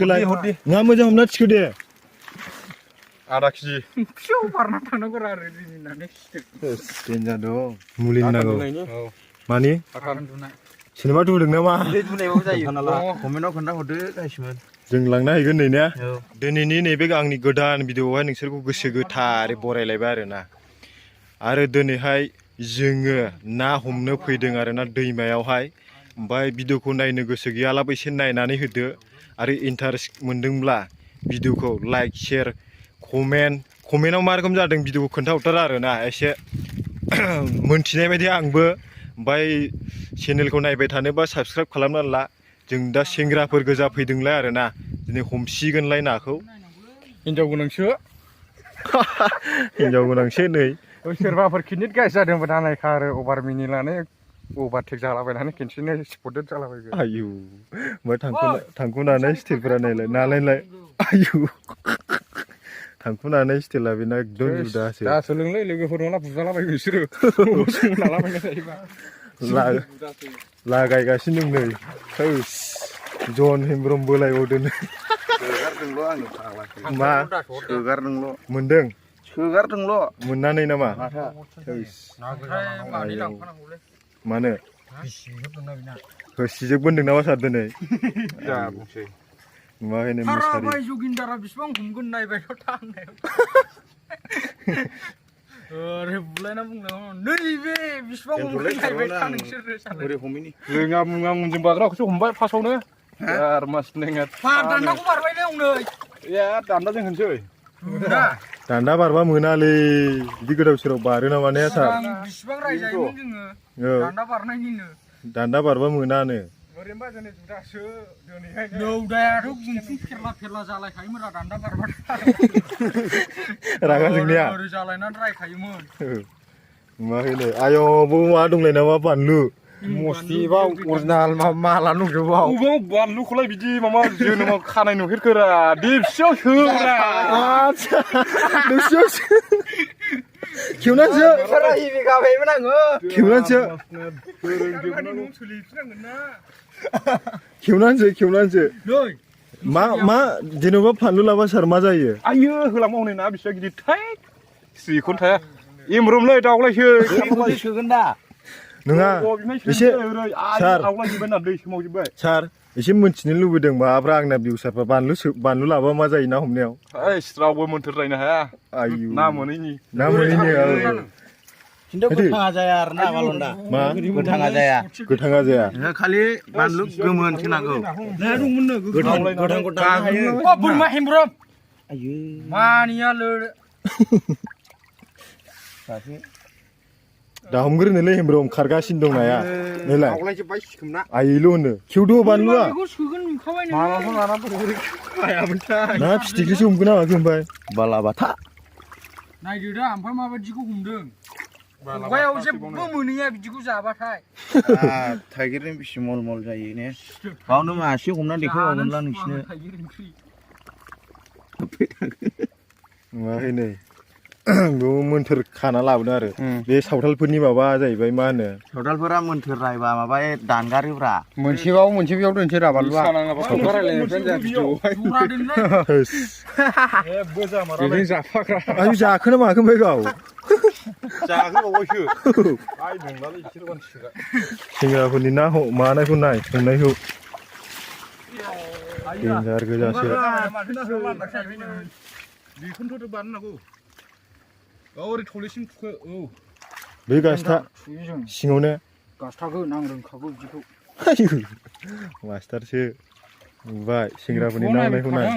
थिखोलाय ना मोजां हमना थिखो दे आधा केजि फिसौ बारना थांनांगौ आरो दिनै देनजार दं मुलि होनांगौ मानि सिनेमा दुदों नामा दुनायबाबो जायो कमेन्टआव खोन्थाहरदो गासिबो जों लांना हैगोन नै ने दिनैनि नैबे आंनि गोदान भिडिअआवहाय नोंसोरखौ गोसो गोथारै बरायलायबाय आरोना आरो दिनैहाय जोङो ना हमनो फैदों आरोना दैमायावहाय ओमफ्राय भिडिअखौ नायनो गोसो गैयालाबो एसे नायनानै होदो आरो इन्टारेस्ट मोनदोंब्ला भिडिअखौ लाइक शेयार कमेन्टआव मा रोखोम जादों भिडिअखौ खोन्थाहरथार आरोना एसे मोनथिनाय बायदि आंबो ओमफ्राय चेनेलखौ नायबाय थानोबा साबस्क्राइब खालामनानै ला जों दा सेंग्राफोर गोजा फैदोंलाय आरोना दिनै हमसिगोनलाय नाखौ हिनजाव गोनांसो हिनजाव गोनांसो नै सोरबाफोर किडनिट गाइस जादोंबा दानायखा आरो अभार मिनिनानै अभारटेक जालाबायनानै खेनसेनो स्पटेड जालाबायगोन आयु ओमफ्राय थांखुनानै स्टिलफोरा नालाय आयु थांखुनानै स्टिला बेना एकदम जुदासो दा सोलोंलै लोगोफोर नङा बुजालाबायगोन बिसोरो नालाबायना जायोबा लागायगासिनो दं नै जन हेमब्रम बोलायबावदों सोगारदोंल' आङो मा सोगारदोंल' मोनदों सोगारदोंल' मोननानै नामा मानो होसिजों बोन्दों नामा सार दिनै नुवाखैनो मुसारि जगिन्दारा बेसेबां हमगोन नायबायल' थांनायाव ओरै बुलायना बुंनांगौ नैबे बेसेबां हमगोन नायबाय था नोंसोरो ओरै हमैनि लोङा मुङा मुंजों बाग्राखौसो हमबाय फार्स्टआवनो यार मास नोङो दान्दाखौ बारबाय नै हनै ए दान्दाजों होनसै दान्दा बारबा मोनालै बिदि गोदाव सोराव बारो नामा ने सार बिसिबां रायजायोमोन जोङो दान्दा बारनायनिनो दान्दा बारबा मोनानो ओरैनोबा जोंनि जुदासो दिनैहाय नौदायाथ' गुंफुं फेरला जालायखायोमोन रा दान्दा बारबाथाय रागा जोंनिया ओरै जालायनानै रायखायोमोन नुवाखैनो आयौ मा दंलाय नामा बानलु मस्तिबा अरिजिनाल माला दंजोबो अबाव बानलुखौलाय बिदि माबा जोनोमाव खानाय नुफेरखोरा देबसियाव सोब्रा आच्छा देबसियाव खेवनानैसो गाबायमोन आङो खेवनानैसो खेवनानैसो मा जेनेबा फानलु लाबा सार मा जायो आयो होलांबा हनै ना बिसिया गिदिर थाय स्रिखौनो थाया एमब्रोमलै दावलायसो सोगोन दा नङा एसे सार एसे मोनथिनो लुबैदों माबाफ्रा आंना भिउसारफ्रा बानलु लाबा मा जायो ना हमनायाव रावबो मोन्थोरलायनो हाया आयु ना मोनैनि खिन्थु गोथाङा जाया आरो ना बालन्दा मा गोथाङा जाया खालि बानलु गोमोन होनांगौ गोथां बोरमा हेमब्रम मानिया दा हमग्रोनोलै हेमब्रम खारगासिनो दं नाया नैलाय आयैल' होनो खेवदो बानलुआ ना फिथिख्रिसो हमगोन नामाखै ओमफ्राय बालाबाथा नायदो दा ओमफ्राय माबायदिखौ हमदों खुगायाव जेबो मोनैया बिदिखौ जाबाथाय थाइगिरजों बेसे मल जायो ने बावनो मासे हमना देखायबावगोनला नोंसिनो नुवाखै नै बेयाव मोन्थोर खाना लाबोदों आरो बे सावथालफोरनि माबा जाहैबाय मा होनो सावथालफोरा मोन्थोर रायबा माबा दानगारोब्रा मोनसेबाव मोनसे बेयाव दोनसै राबालुआ आयु जाखोना माखो ओमफ्राय गाव सेंग्राफोरनि ना मानायखौ नाय संनायखौ देन्जार गोजासो बेखौनोथ' बानायनांगौ ओरै थलेसिम थुखो बे गासथा सिङावनो गासथागोन आं रोंखागौ बिदिखौ मास्टारसो नुबाय सेंग्राफोरनि ना हमनायखौ नाय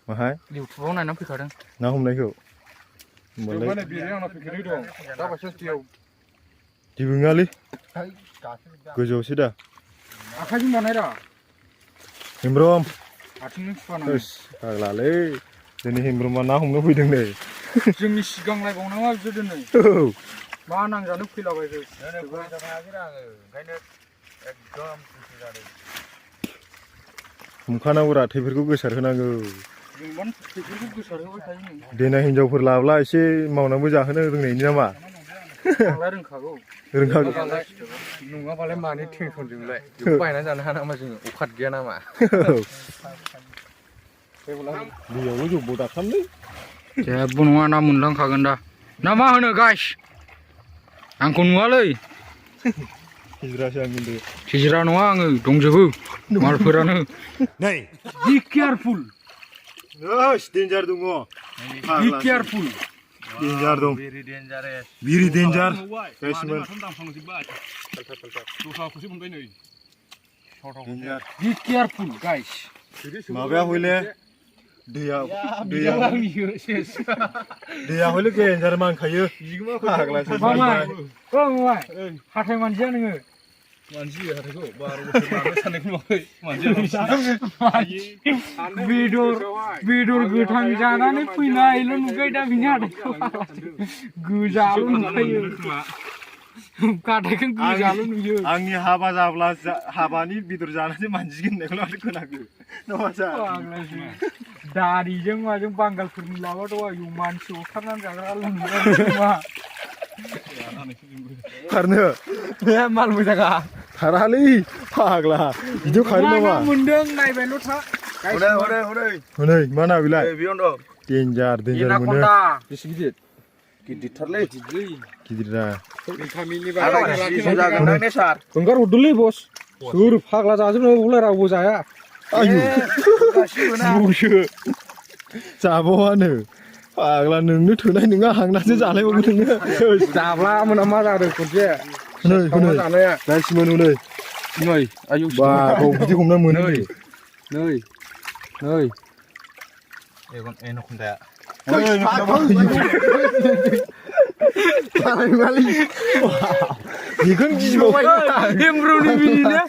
माहाय इउटुबाव नायनानै फैखादों ना हमनायखौ जेबो नङालै गोजौआवसो दा आखाइजों बानायरा हेमब्रम आथिंजों सुखानांगौ फाग्लालै दिनै हेमब्रमा ना हमनो फैदों नै जोंनि सिगांलायबावनाङा बिसोर दिनै मा नांजानो फैलाबायखो हमखानांगौरा थैफोरखौ गोसार होनांगौ देनां हिनजावफोर लाब्ला एसे मावनानैबो जाहोनो रोंनायनि नामा रोंखागौ नङाबालाय मानि टेनसनजोंलाय बायना जानो हाया नामा जोङो अखाद गैया नामा दैयावल' जब्ब' दाखामलै जेबो नङा ना मोनलांखागोन दा ना मा होनो गाइस आंखौ नुवालै हिजरासो आं होनदो हिजिरा नङा आङो दंजोबो मालफोरानो नै बि केयारफुल डेन्जार दङ बि केयारफुल डेन्जार दं भेरि डेन्जारेस बिरि डेन्जार गाइसमोन डेन्जार बि केयारफुल गाइस माबाया हयले दैया हयले डेन्जार मानखायो फाग्लासो मामाय हाथाय मानसिया नोङो बेदर गोथां जानानै फैनायल' नुखायो दा बिनि हाथायखौ गोजाल' नुखायो गाथायखौ गोजाल' नुयो आंनि हाबा जाब्ला हाबानि बेदर जानानै मानसिगोन होननायखौल' आरो खोनाखो नङा दारिजों माजों बांगालफोरनि लाबाथ' आयौ मानसि अरथारनानै जाग्रा लोंग्रा खारनो माल मोजाङा खारालै फाग्ला बिदियाव खारो नामा मोनदों नायबायल' था हनै मा ना बेलाय बेयावनो दं डेन्जार मोनो बेसे गिदिर गिदिरथारलै गिदिरा जागोन ना सार ओंखार हरदोलै बस सोर फाग्ला जाजोबनो बेखौलाय रावबो जाया आयु जिबौसो जाबावानो फाग्ला नोंनो थोनाय नङा हांनासो जालायबावगोन नोङो जाब्ला मोना मा जादों खनसे हनै जानाया गासिमोन हनै नै आयौ बा बिदि हमना मोनो नै एन'खन्दाया बेखौनो गिबावबाय एमब्र'नि मिनिना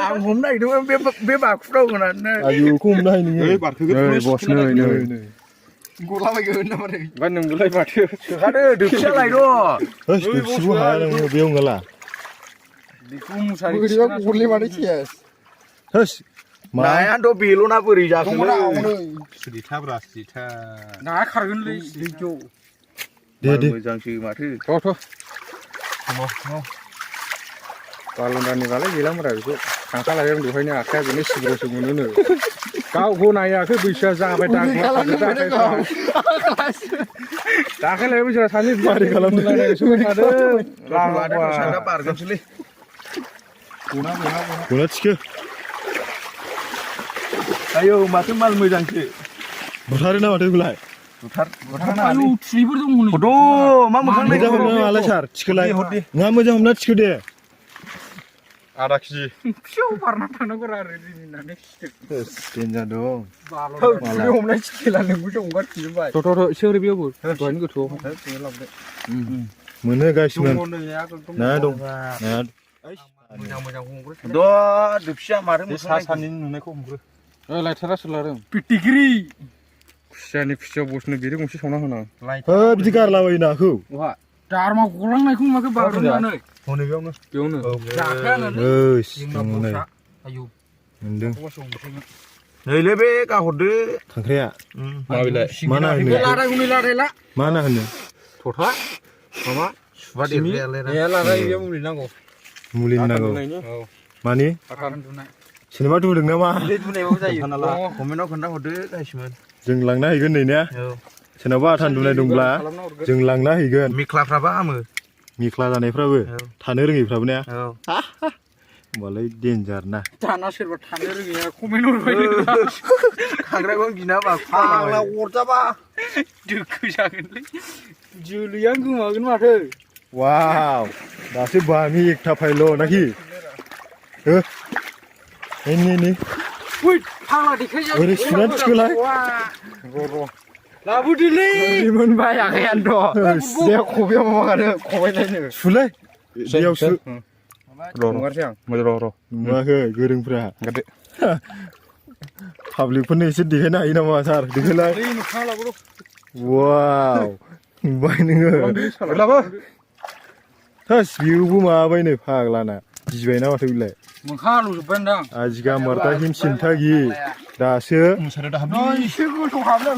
आं हमनो नागिरदोंमोन बे बाखुराव होनानै आयुखौ हमनो हायो नोङो नै बस नै गलाबायगोन नामा ओमफ्राय नोंबोलाय माथो सोखादो दोबसियालाय र' दोबसिबो हाया नोङो बेयाव नङाला बेखौ मुसारि गरले माथो केस होस नायाथ' बेल'ना बोरै जाखोलै नाया खारगोनलै दे मोजांसो माथो थ' बालुंगानि बालाय गैलामोरा बेखौ खांखा लायदों दहायनो आखाया बेनो सिग्र'सो मोनोनो गावखौ नायाखै बैसोआ जाबाय दाखायलायबो जोंहा सानै मारै खालामदों बारगोनसोलै गना थिखो आयौ माथो माल मोजांसो बुथारो ना माथो बेखौलाय आयौ थुरिफोर दं फट' मा मोखां मोजां हमना मालाय सार थिखोलाय नङा मोजां हमना थिखो दे आधा केजि फिसौ बारना थांनांगौ आरो दिनै डेन्जार दं थुरि हमनाय खेला नोंबोसो हगारफिनजोब्बाय थ' एसे ओरै बेयावबो दहायनो गोथौआव मोनो गासिमोन नाया दं नाया मोजां हमग्रो दोबसिया माथो मोखां सानि नुनायखौ हमग्रो लायथारा सोर लादों फिथिख्रि खुसियानि खुसिया बसनो बेरे गंसे संना होनां बिदि गारलाबायो नाखौ दारमा गलांनायखौ नुवाखै बारनानै हनै बेयावनो जाखायानो मोनदों नैलै बे गाहरदो खांख्राया माबेलाय मा ना होनो मा ना होनो थथा माबा सुबा देरलायालै लागाय बेयाव मुलि नांगौ मुलि नांगौ मानि सोरनोबा दुदों नामा कमेन्टआव खोन्थाहरदो गासिमोन जों लांना हैगोन नै ने सोरनावबा आथान दुनाय दंब्ला जों लांना हैगोन मेख्लाफ्राबो हामो मेख्ला जानायफ्राबो थानो रोङैफ्राबो ने होमबालाय डेन्जार ना दाना सोरबा थानो रोङैया कमेन्ट हरबाय खांख्राइखौ गिना बा फाग्ला अरजाबा दोखो जागोनलै जोलैयानो गोमागोन माथो वाव दासो बामि एकथा फायल' नाखि नै फाग्ला देखाय ओरै सुनानै थिखोलाय लाबोदोलै मोनबाय आखायानोथ' बे खबायाव माबाखादो खबाइलायनो सुलाय दैयाव सु हगारसै आं नुवाखै गोरोंफ्रा पाब्लिकफोरनो एसे देखायनो हायो नामा सार देखायलाय वाव नुबाय नोङो थोस बेबो माबाबायनो फाग्लाना गिबायना माथो बिलाय मोखां आलौजोब्बाय दां आजिगा मरता हिम सिन्था गि दासो एसे गोथौ हाबनो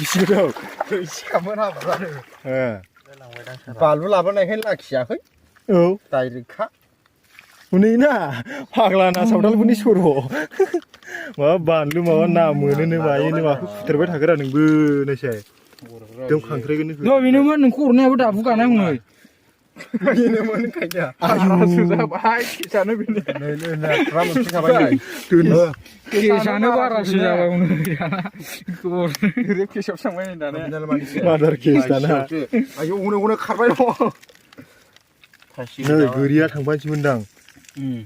बिसि गोथाव बानलु लाबोनायखाय लाखियाखै औ डाइरेक्टखा हनै ना फाग्ला ना सावथालफोरनि सर' माबा बानलु माबा ना मोनोनो मायोनो माखौ फुथारबाय थाग्रा नोंबो नायसाय एकदम खांख्राइखौनो बेनोमोन नोंखौ हरनायाबो दाबु गानाय हनै बेनोमोन खायदा आरासो जाबाय केसानो बेनो केसानो बारासो जाबाय हनै केसाव थांबाय नै दाना मादार केस दाना आयौ हनै हनै खारबाय दङ नै गोरिया थांफानोसैमोनदां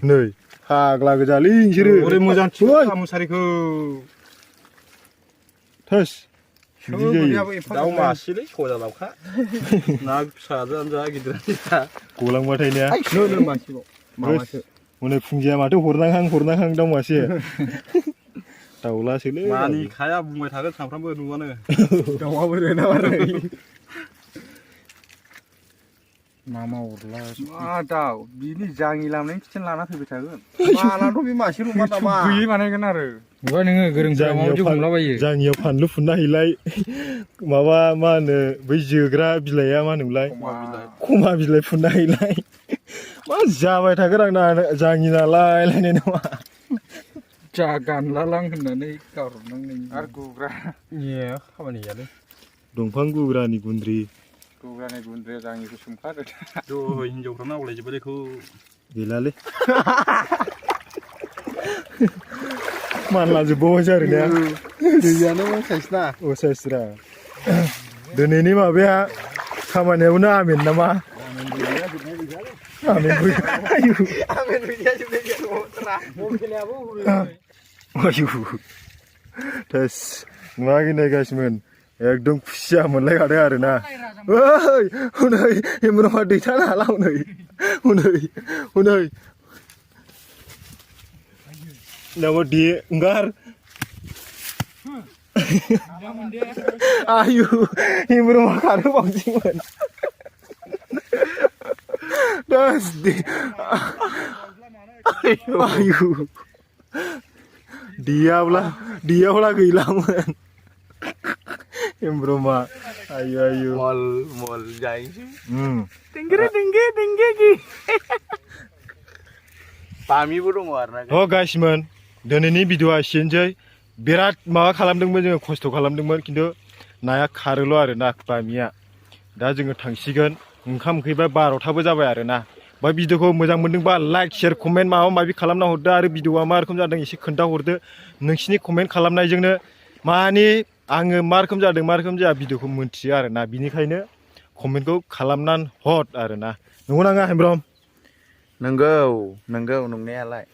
नै फाग्ला गोजालै नोंसोरो ओरै मोजां थिखा मुसारिखौ थोस बिदि जायो दाउ मासेलै सजा लावखा ना फिसाजानो जा गिदिरानो जा गलांबाथाय ने मासेल' माबासो हनै फुंजिया माथो हरनांहां दाउ मासे दाउलासोलै मानिखाया बुंबाय थागोन सानफ्रामबो नुवानो दाउआबो रोना बारै मा मावरला मा दाउ बिनि जाङि लामनायनि खिथेन लाना फैबाय थागोन मालाथ' बे मासेल' मा नामा गैयै बानायगोन आरो नुबाय नोङो गोरों माबायदि हमलाबायो जाङियाव फानलु फुनना हैलाय माबा मा होनो बै जोग्रा बिलाइआ मा होनोमोनलाय खमा बिलाइ फुनना हैलाय मा जाबाय थागोन आंना जाङि नालाय लायनाय नङा जा गानलालां होननानै गारहरनांगौ आरो गुग्रा खामानि गैयालै दंफां गुग्रानि गुन्द्रि गुग्रानि गुन्द्रिया जाङिखौ सोमखादो दहाय हिनजावफ्रा नावलायजोब्बाय बेखौ गैलालै मानलाजोबबावबायसो आरो ने दैयानो साइसना साइसरा दिनैनि माबाया खामानियावनो आमिन नामा आमिन थोस नुवाखै नायगासिमोन एकदम खुसिया मोनलायखादों आरो ना ओइ हनै हेमब्रमा दैथानो हाला हनै नामा दे ओंखार आयु हेमब्रमा खारो बांसिनमोन दास दे आयु दियाब्ला गैलामोन हेमब्रमा आयु मल जायसै देंगे बामिबो दङ आरो ना गाइसमोन दिनैनि भिडिअआ एसेनोसै बिराद माबा खालामदोंमोन जोङो खस्थ' खालामदोंमोन खिन्थु नाया खारोल' आरो ना बामिया दा जोङो थांसिगोन ओंखाम ओंख्रिबा 12थाबो जाबाय आरो ना ओमफ्राय भिडिअखौ मोजां मोनदोंबा लाइक शेयार कमेन्ट माबा माबि खालामना हरदो आरो भिडिअआ मा रोखोम जादों एसे खोन्थाहरदो नोंसिनि कमेन्ट खालामनायजोंनो मानि आङो मा रोखोम जादों मा रोखोम जाया भिडिअखौ मोन्थियो आरो ना बिनिखायनो कमेन्टखौ खालामनानै हर आरो ना नंगौ नाङा हेमब्रम नंगौ नंनायालाय